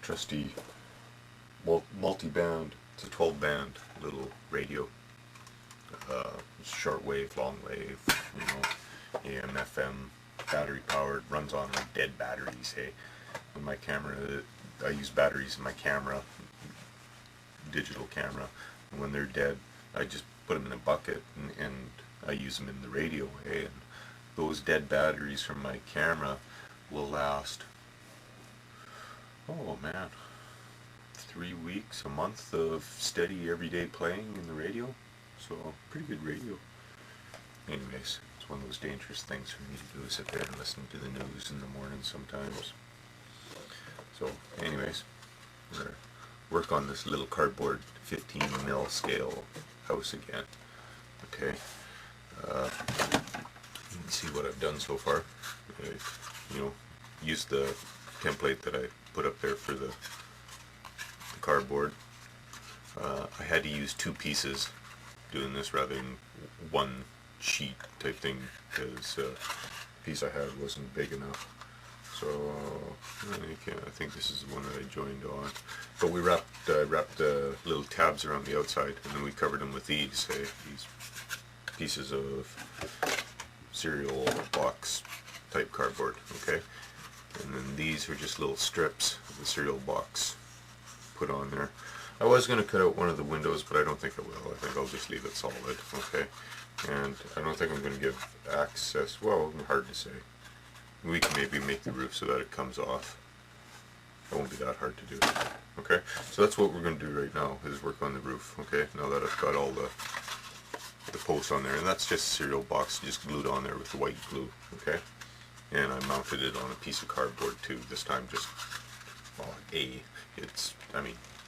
trusty multi-band. It's a 12-band little radio. Short wave, long wave, you know, AM, FM, battery powered, runs on like dead batteries. Hey, in my camera, I use batteries in my camera, digital camera, and when they're dead, I just put them in a bucket and I use them in the radio. Hey, and those dead batteries from my camera will last, oh man, 3 weeks, a month of steady everyday playing in the radio. So pretty good radio. Anyways, it's one of those dangerous things for me to do, is sit there and listen to the news in the morning sometimes. So anyways, we're gonna work on this little cardboard 15 mil scale house again. Okay, you can see what I've done so far. I, used the template that I put up there for the cardboard. I had to use 2 pieces doing this rather than one sheet type thing, because the piece I had wasn't big enough. So I think this is the one that I joined on. But we wrapped little tabs around the outside, and then we covered them with these pieces of cereal box type cardboard. Okay, and then these are just little strips of the cereal box put on there. I was going to cut out one of the windows, but I don't think I will. I think I'll just leave it solid. Okay, and I don't think I'm going to give access. Well, hard to say. We can maybe make the roof so that it comes off. It won't be that hard to do. Okay, so that's what we're going to do right now, is work on the roof. Okay, now that I've got all the posts on there, and that's just a cereal box just glued on there with the white glue. Okay, and I mounted it on a piece of cardboard too. This time just, it's,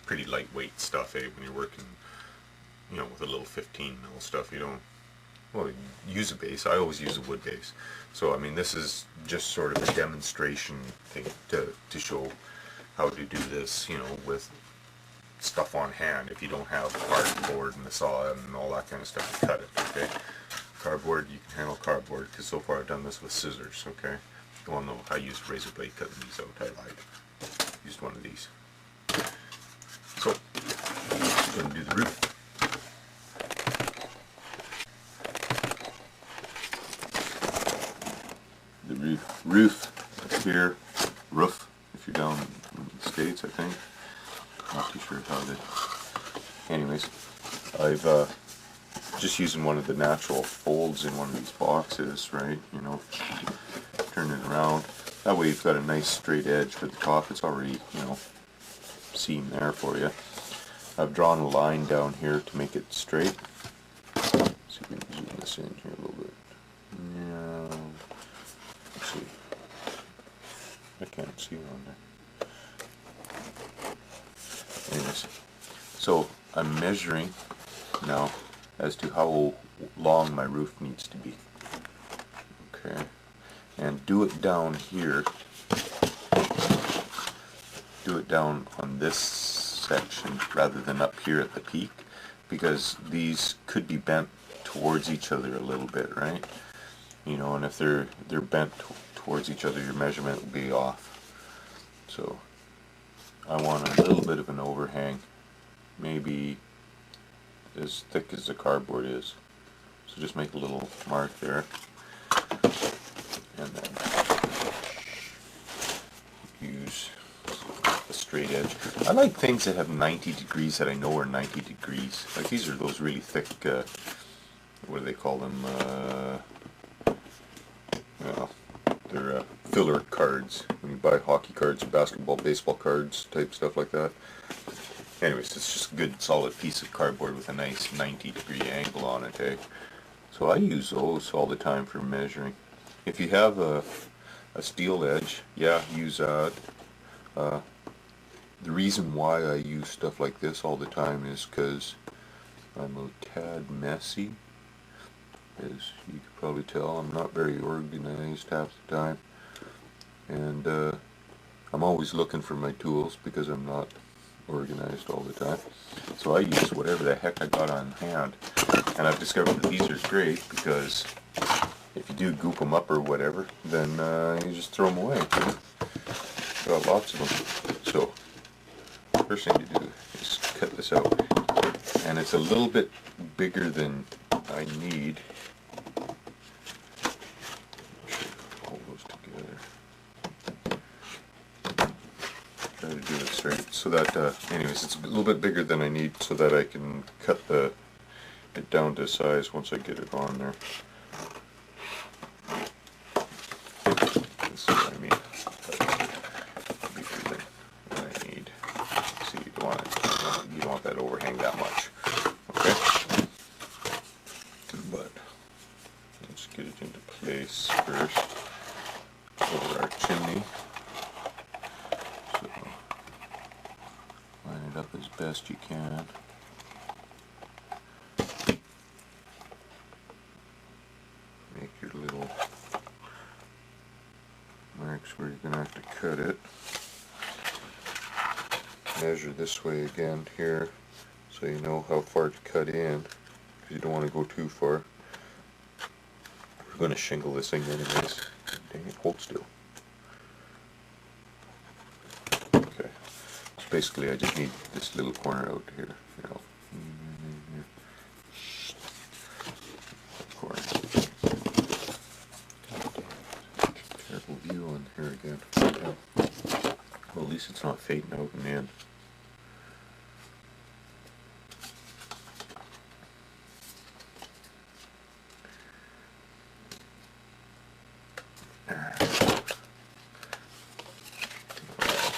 pretty lightweight stuff, when you're working, with a little 15 mil stuff. You don't, use a base. I always use a wood base. So, this is just sort of a demonstration thing to show how to do this, with stuff on hand. If you don't have cardboard and the saw and all that kind of stuff to cut it, okay? Cardboard, you can handle cardboard, because so far I've done this with scissors, okay? Well, no, I used a razor blade cutting these out. I lied. Used one of these. So, I'm going to do the roof. The roof up here, roof, if you're down in the States, I think. Not too sure how they... Anyways, I've just using one of the natural folds in one of these boxes, right? Turn it around. That way you've got a nice straight edge for the top. It's already, seam there for you. I've drawn a line down here to make it straight. Let's see if we can zoom this in here a little bit. Yeah. Let's see. I can't see it on there. Anyways, so I'm measuring now as to how long my roof needs to be. Okay, and do it down here. Do it down on this section rather than up here at the peak, because these could be bent towards each other a little bit, right? And if they're bent towards each other, your measurement will be off. So I want a little bit of an overhang, maybe as thick as the cardboard is. So just make a little mark there, and then use a straight edge. I like things that have 90 degrees that I know are 90 degrees. Like these are those really thick, what do they call them? Well, they're filler cards. When you buy hockey cards, basketball, baseball cards, type stuff like that. Anyways, it's just a good solid piece of cardboard with a nice 90-degree angle on it, eh? So I use those all the time for measuring. If you have a steel edge, yeah, use that. The reason why I use stuff like this all the time is because I'm a tad messy. As you can probably tell, I'm not very organized half the time. And I'm always looking for my tools because I'm not organized all the time. So I use whatever the heck I got on hand. And I've discovered that these are great because if you do goop them up or whatever, then you just throw them away. Got lots of them. So first thing to do is cut this out. And it's a little bit bigger than I need. Hold those together. Try to do it straight so that, anyways, it's a little bit bigger than I need so that I can cut it down to size once I get it on there. This is what I mean. Bigger than what I need. See, you don't want that overhang that much. Okay? But let's get it into place first over our chimney. So line it up as best you can. Make your little marks where you're going to have to cut it. Measure this way again here so you know how far to cut in, because you don't want to go too far. We're going to shingle this thing anyways. Dang it, hold still. Okay, so basically I just need this little corner out here, you know. Corner. Terrible view on here again. Yeah. Well, at least it's not fading out in the end.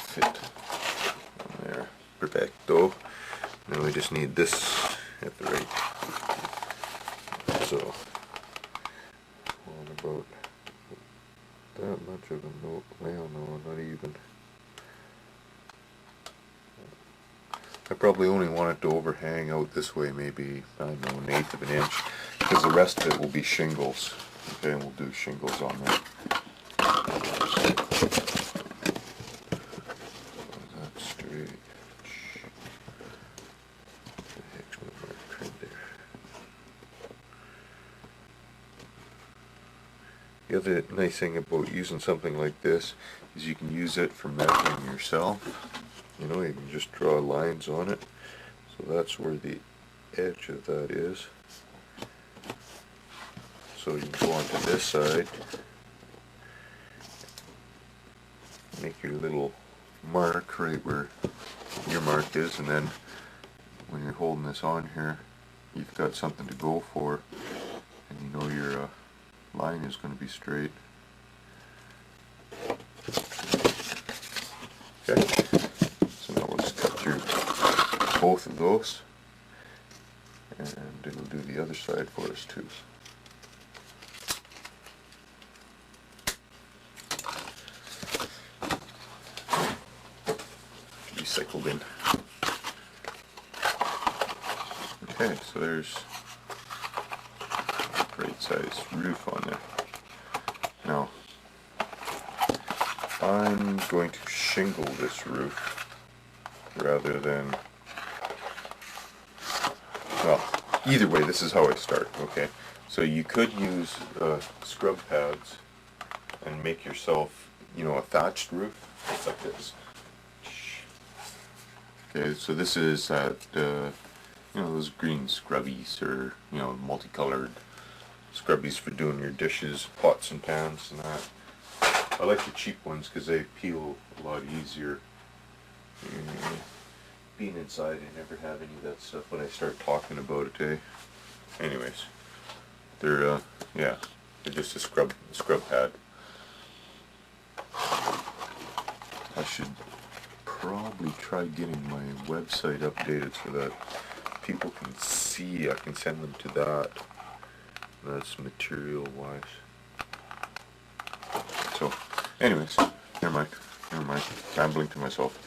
Fit on there. Perfecto. Now we just need this at the right. So, on about that much of a note. Well, no, not even. I probably only want it to overhang out this way, maybe, I don't know, 1/8 of an inch, because the rest of it will be shingles. Okay, and we'll do shingles on that. That's straight. What the heck's my mark there? The other nice thing about using something like this is you can use it for measuring yourself. You know, you can just draw lines on it. So that's where the edge of that is. So you can go onto this side, make your little mark right where your mark is, and then when you're holding this on here, you've got something to go for, and you know your line is going to be straight. Okay, so now we'll just cut through both of those, and it'll do the other side for us too. Recycled in. Okay, so there's a great size roof on there. Now, I'm going to shingle this roof rather than, well, either way, this is how I start, okay? So you could use scrub pads and make yourself, you know, a thatched roof, just like this. Okay, so this is that, you know, those green scrubbies, or, you know, multicolored scrubbies for doing your dishes, pots and pans and that. I like the cheap ones because they peel a lot easier. Being inside, I never have any of that stuff when I start talking about it, eh? Anyways, they're, yeah, they're just a scrub pad. I should probably try getting my website updated so that people can see. I can send them to that. That's material wise. So, anyways, never mind. Rambling to myself.